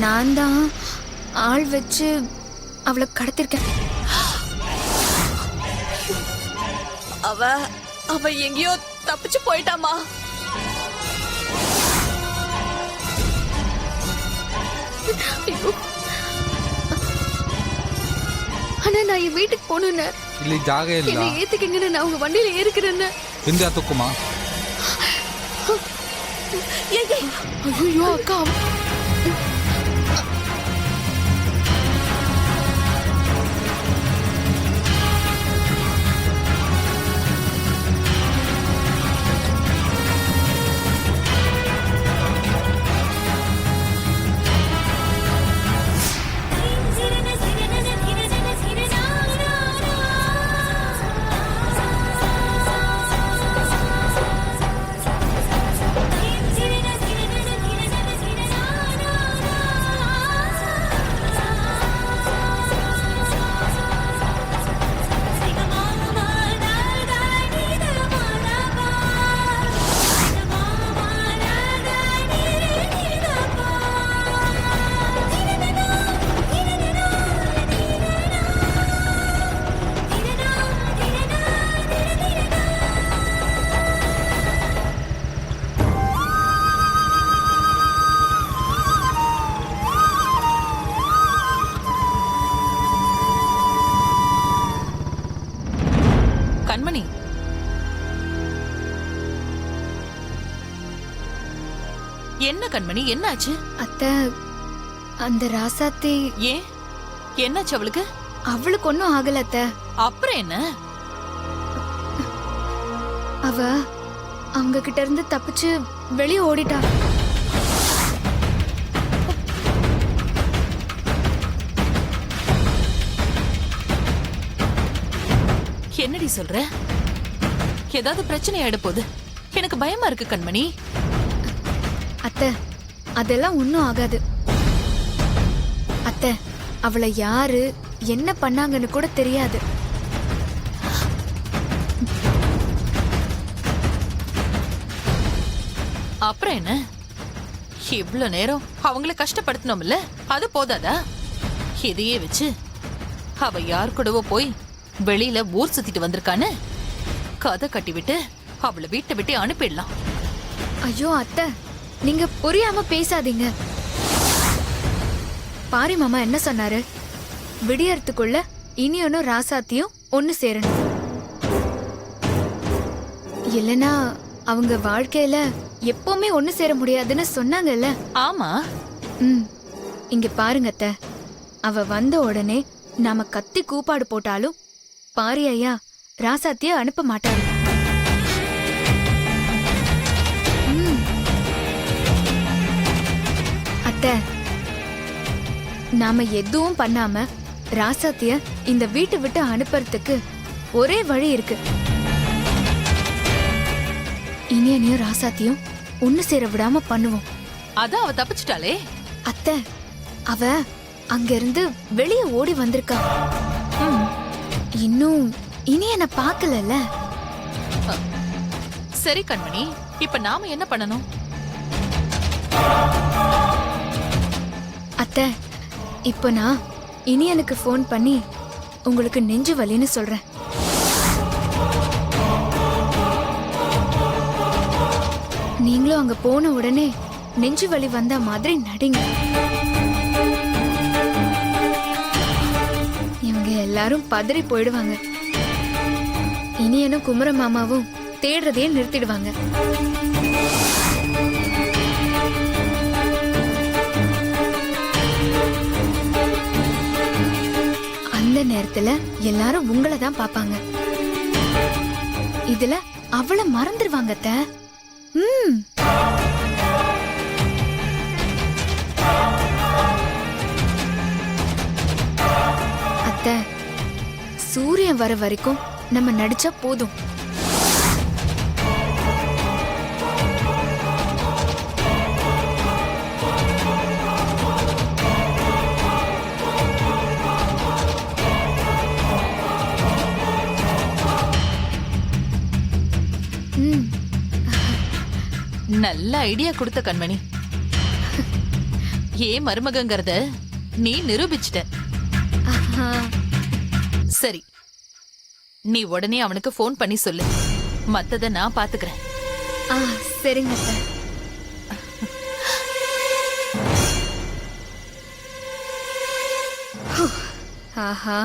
நான் தான் ஆள் வச்சு அவளை கடத்திருக்கேன். அவ அவ எங்கேயோ தப்பிச்சு போயிட்டாமா. ஐயோ. ஆனா நான் என் வீட்டுக்கு போனேன்னு ಇಲ್ಲಿ ಜಾಗ ಇಲ್ಲ. என்னை ஏத்துக்கங்கன்னு நான் உங்க வண்டியில ஏறிக்கிறேன்னு. ಹಿಂದೆ ಹತ್ತಕ್ಕಮ್ಮ. ஐயோ அக்கா. கண்மணி, என்ன கண்மணி, என்னாச்சு? அத்தை, அந்த ராசாத்தி. ஏன், என்னாச்சு அவளுக்கு? அவளுக்கு ஒன்னும் ஆகல அத்தை. அப்புறம் என்ன? அவ அவங்க கிட்ட இருந்து தப்பிச்சு வெளியே ஓடிட்டா. என்னடி சொல்ற? ஏதாவது பிரச்சனை ஆயிட போகுது. எனக்கு பயமா இருக்கு கண்மணி. அத்தை, அதெல்லாம் ஒன்னும் ஆகாது. அத்தை, அவளை யாரு என்ன பண்ணாங்கன்னு கூட தெரியாது. அப்புறம் என்ன? இவ்வளவு நேரம் அவங்கள கஷ்டப்படுத்தணும்ல, அது போதாதா? இதையே வச்சு அவ யார் கூடவோ போய் வெளியில ஊர் சுத்திட்டு வந்திருக்கான்னு கதை கட்டிவிட்டு அவளை வீட்டை விட்டு அனுப்பிடலாம். ஐயோ அத்தை, நீங்க புரியாம பேசாதீங்க. பாரி மாமா என்ன சொன்னாரு? விடியறதுக்குள்ள இனியனும் ராசாத்தியும் ஒண்ணு சேரணும். இல்லனா அவங்க வாழ்க்கையில எப்பவுமே ஒண்ணு சேர முடியாதுன்னு சொன்னாங்கல்ல. ஆமா. இங்க பாருங்க அத்தை, அவ வந்த உடனே நாம கத்தி கூப்பாடு போட்டாலும் பாரி ஐயா ராசாத்திய அனுப்ப மாட்டாரு. அத்தை, நாம எதுவும் பண்ணாம ராசாத்திய இந்த வீட்டை விட்டு அனுப்புறதுக்கு ஒரே வழி இருக்கு. இனியனையும் ராசாத்தியும் ஒண்ணு சேர விடாம பண்ணுவோம். அதான் அவ தப்பிச்சிட்டாளே. அத்தை, அவ அங்க இருந்து வெளியே ஓடி வந்திருக்கா. இன்னும் இனியனை பார்க்கலல்ல. சரி கண்மணி, இப்ப நாம என்ன பண்ணணும்? அத்தை, இப்ப நான் இனியனுக்கு ஃபோன் பண்ணி உங்களுக்கு நெஞ்சு வலின்னு சொல்றேன். நீங்களும் அங்க போன உடனே நெஞ்சு வலி வந்த மாதிரி நடிங்க. இவங்க எல்லாரும் பதறி போயிடுவாங்க. இனியனும் குமர மாமாவும் தேடுறதையே நிறுத்திடுவாங்க. அந்த நேரத்துல எல்லாரும் உங்களை தான் பாப்பாங்க. இதுல அவளை மறந்துடுவாங்க அத்தை. அத்தை, சூரியன் வர வரைக்கும் நம்ம நடிச்சா போதும். நல்ல ஐடியா கொடுத்த கண்மணி. ஏன் மருமகங்கிறத நீ நிரூபிச்சிட்ட. ஆஹா. சரி, நீ உடனே அவனுக்கு ஃபோன் பண்ணி சொல்லு. மத்தத நான் பாத்துக்கிறேன். ஆ, சரிங்க அத்தை. ஹூ. ஆஹா,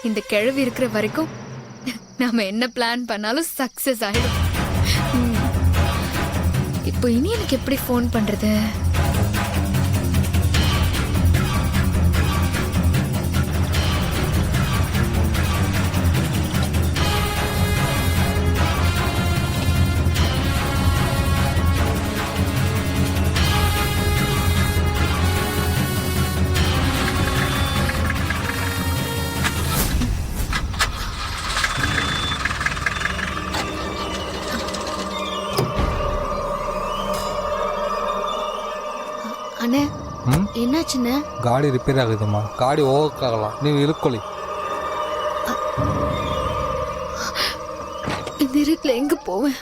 இந்த கிழவி இருக்கிற வரைக்கும் நாம என்ன பிளான் பண்ணாலும் சக்சஸ் ஆயிடும். இப்போ இனி எனக்கு எப்படி ஃபோன் பண்றது? அண்ணே, ம் என்னாச்சுண்ணே? ಗಾಡಿ ರಿಪೇರಿ ಆಗಿದೆಮ್ಮ. ಗಾಡಿ ಹೋಗೋಕ್ಕಾಗಲ್ಲ, ನೀವು ಇಳ್ಕೊಳ್ಳಿ. இந்த இருட்டுல எங்க போவேன்?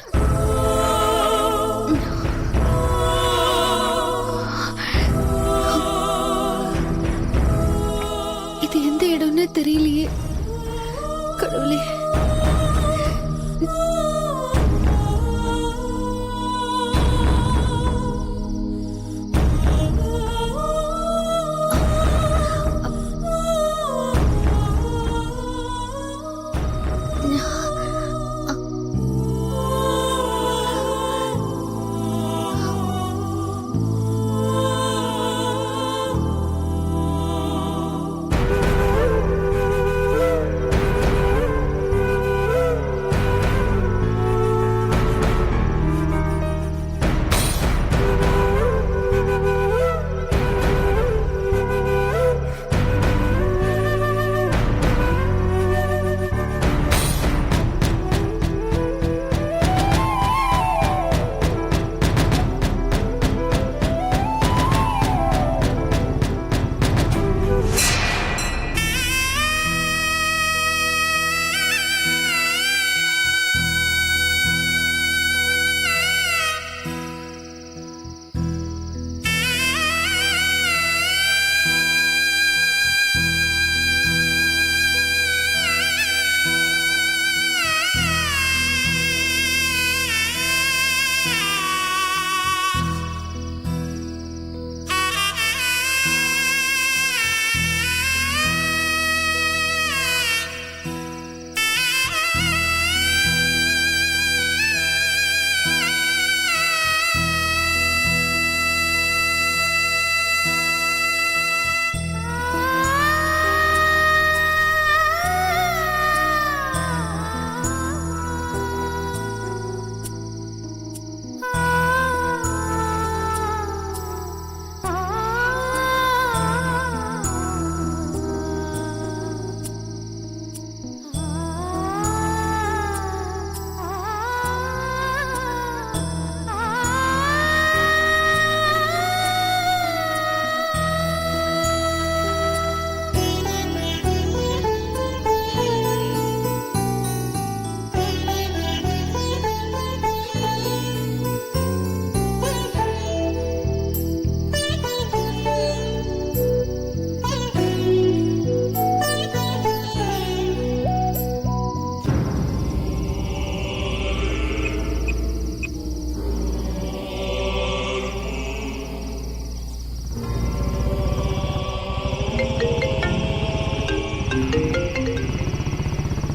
இது எந்த இடம்னு தெரியலையே. கடவுளே.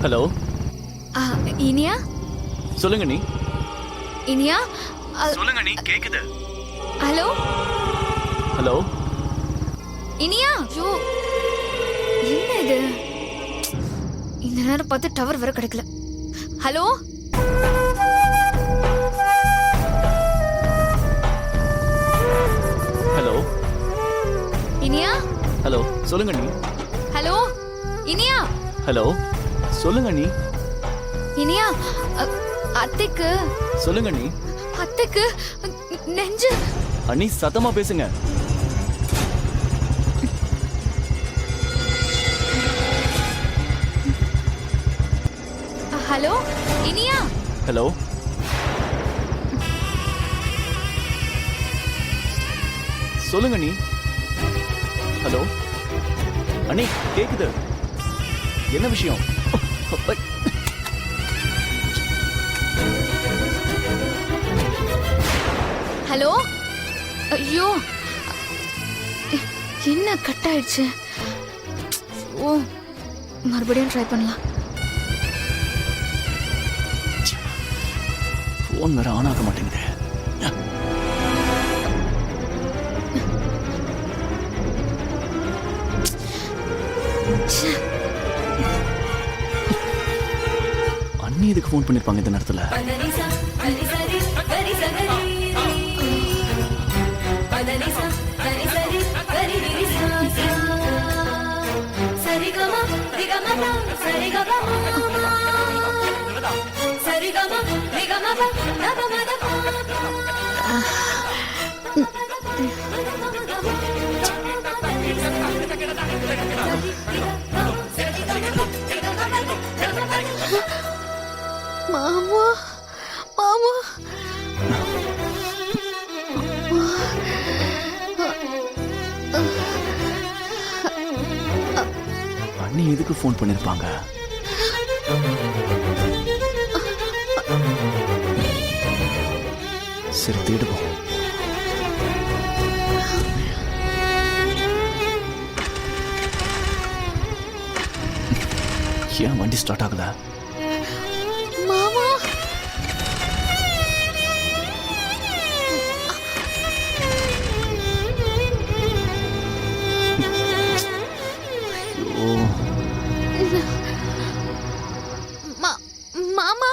ஹலோ, இனியா? சொல்லுங்க நீ. இனியா? சொல்லுங்க நீ, கேக்குது. Hello hello Iniya? ஐயோ, என்ன இது? இந்த நேரம் பார்த்து டவர் வர கிடைக்கல. Hello hello Iniya? ஹலோ சொல்லுங்க நீ. ஹலோ இனியா? ஹலோ சொல்லுங்க நீ. இனியா, அத்தைக்கு சொல்லுங்க நீ. அத்தைக்கு நெஞ்சு. அண்ணி சத்தமா பேசுங்க. ஹலோ இனியா? ஹலோ சொல்லுங்க நீ. ஹலோ அண்ணி கேக்குது. என்ன விஷயம்? ஐ, ஹலோ. ஐயோ, என்ன கட் ஆயிடுச்சு? ஓ, மறுபடியும் ட்ரை பண்ணலாம். போன் வேற ஆன் ஆக மாட்டேங்குது. அண்ணி எதுக்கு ஃபோன் பண்ணிருப்பாங்க இந்த நேரத்துல? மாமா, மாமா. அண்ணி எதுக்கு ஃபோன் பண்ணிருப்பாங்க? சரி தேடுவோம். ஏன் வண்டி ஸ்டார்ட் ஆகல? மாமா, ஓ, மாமா.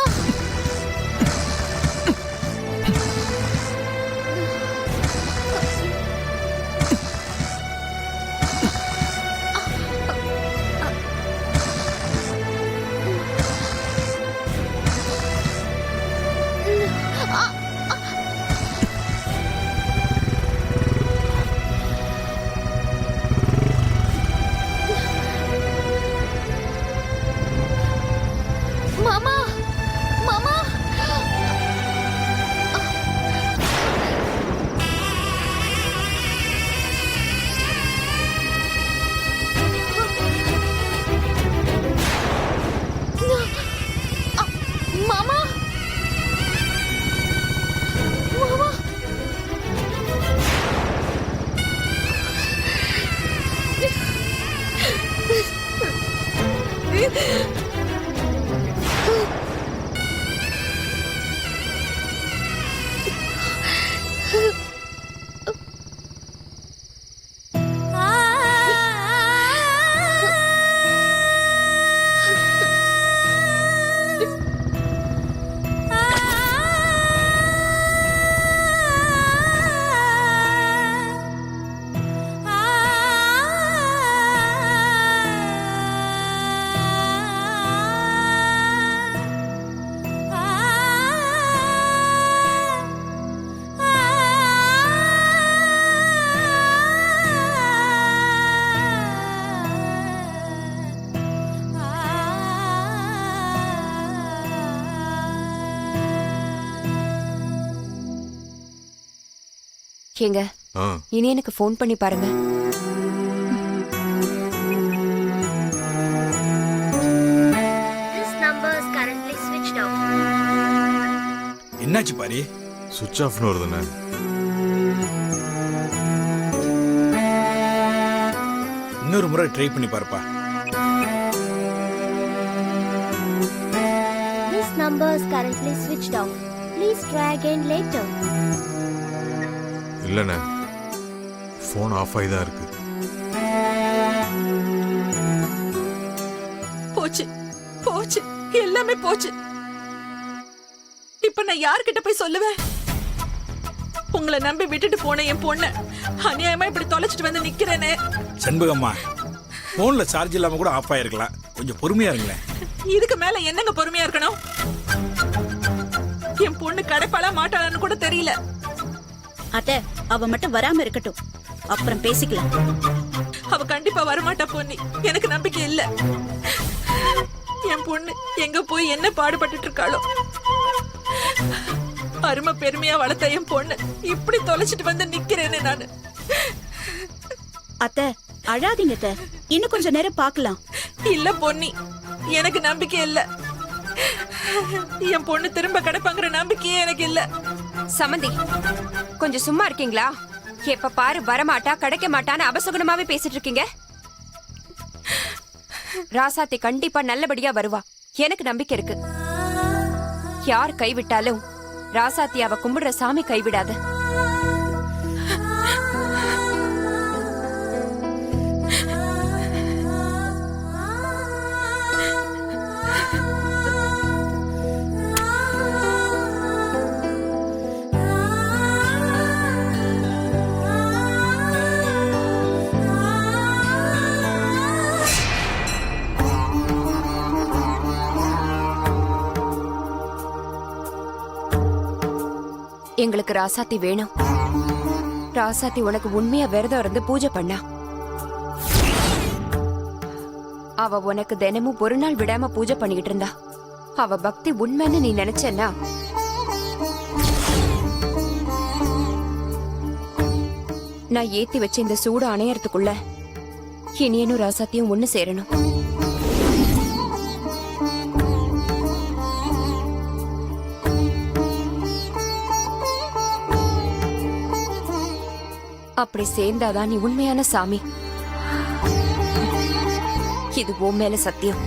மாமா, மாமா. மாமா, மாமா. ஏங்க இனி எனக்கு ஃபோன் பண்ணி பாருங்க. என்னாச்சு பாரி? சுவிட்ச் ஆஃப்னு வருதுண்ணே. இன்னொரு முறை ட்ரை பண்ணி பாருப்பா. This number is currently switched off. Please try again later. இல்லைண்ணே, ஃபோன் ஆஃப் ஆகி தான் இருக்கு. போச்சு போச்சு, எல்லாமே போச்சு. இப்ப நான் யார்கிட்ட போய் சொல்லுவேன்? உங்களை நம்பி விட்டுட்டு போன என் பொண்ண அநியாயமா இப்படி தொலைச்சிட்டு வந்து நிக்கிறேனே. சண்முகம்மா, போன்ல சார்ஜ் இல்லாம கூட ஆஃப் ஆயிருக்கலாம். கொஞ்சம் பொறுமையா இருங்களேன். இதுக்கு மேல என்னங்க பொறுமையா இருக்கணும்? என் பொண்ணு கடைப்பாளா மாட்டாளான்னு கூட தெரியல. அத்தை, அவ மட்டும் வராம இருக்கட்டும், அப்புறம் பேசிக்கலாம். அவ கண்டிப்பா வரமாட்டா பொன்னி, எனக்கு நம்பிக்கை இல்ல. என் பொண்ணு எங்க போய் என்ன பாடுபட்டு இருக்காளோ. அருமை பெருமையா வளர்த்த என் பொண்ணு இப்படி தொலைச்சிட்டு வந்து நிக்கிறேன்னு நானு. அத்தை, அழாதீங்க அத்தை. இன்னும் கொஞ்ச நேரம் பார்க்கலாம். இல்ல பொன்னி, எனக்கு நம்பிக்கை இல்ல. என் பொண்ணு திரும்ப கிடைப்பாங்கிற நம்பிக்கையே எனக்கு இல்ல. சமந்தி, கொஞ்சம் சும்மா இருக்கீங்களா? எப்ப பாரு வரமாட்டா கிடைக்க மாட்டான்னு அபசகுணமாவே பேசிட்டு இருக்கீங்க. ராசாத்தி கண்டிப்பா நல்லபடியா வருவா, எனக்கு நம்பிக்கை இருக்கு. யார் கைவிட்டாலும் ராசாத்தி அவ கும்பிடுற சாமி கைவிடாது. எங்களுக்கு ராசாத்தி வேணும். ராசாத்தி உனக்கு உண்மையா விரதம் இருந்து பூஜை பண்ணா. அவ உனக்கு தினமும் ஒரு நாள் விடாம பூஜை பண்ணிக்கிட்டு இருந்தா. அவ பக்தி உண்மைன்னு நீ நினைச்சேன்னா நான் ஏத்தி வச்ச இந்த சூடு அணையறதுக்குள்ள இனியனும் ராசாத்தியும் ஒண்ணு சேரணும். அப்படி சேர்ந்தாதான் நீ உண்மையான சாமி. இது உன் மேல சத்தியம்.